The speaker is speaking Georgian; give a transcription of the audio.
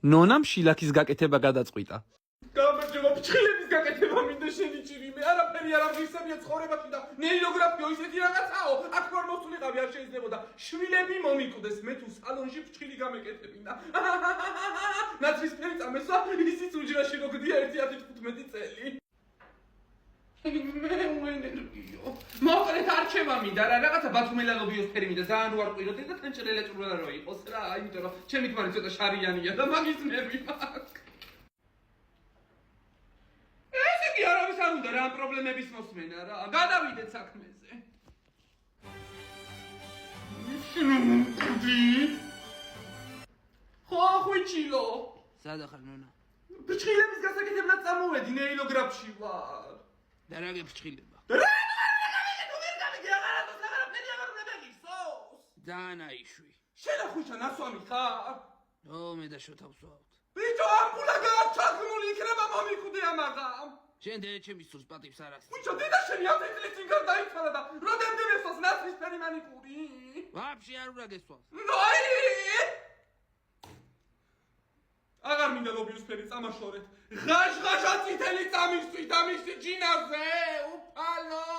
ნონამ შილაქის გაკეთება გადაწყვიტა. გამარჯობა, ფრჩხილების გაკეთება მინდა შენი ჭირიმე. არაფერი არ აღისებია ცხოვრებაში და ნეიროგრაფიო ისეთი რაღაცაო. აქ ვარ მოსულიყავი არ შეიძლებოდა. შვილები მომიკვდეს, მე თუ სალონში ფრჩხილი გამეკეთებინა. ნაცრისფერი წამესვა, ისიც უჯრაში როგდია 1.15 წელი. მე უენერგიო. მოკლედ არჩევა მინდა რა, რაღაცა ბათუმელალობიოს ფერი მინდა, ძალიან რო არ ყვიროდი და ტანჭრელა ჭურველა რო იყოს რა, იმიტომ რომ ჩემი თვარი ცოტა შარიანია და მაგის ნერვი მაქვს. ესე კი არავის არ უნდა რა პრობლემების მოსმენა რა, გადავიდეთ საქმეზე. ხო, ხუჩილო. სადა ხარ ნონა? ფრჩხილების გასაკეთებლად წამოვედი, ნეილოგრაფში ვარ. და რა გეფრჩხილება? ძალიან აიშვი. შენ ახუჩა ნასვამი ხარ? მე და შოთავს ვავთ. ბიჭო, ამპულა გაჩაღმული იქნება მომიკვდე ამაღამ. შენ დედაჩემის სულს პატივს არ აქვს. ბიჭო, დედა შენი 10 წლის წინ გარდაიცვალა და როდემდე მესვას ნაცრისფერი მანიკური? ვაფშე არ უნდა გესვას. ნოი! აღარ მინდა ლობიოსფერი წამაშორეთ. ღაშღაშა წითელი წამისვით ამისი ჯინაზე, უფალო!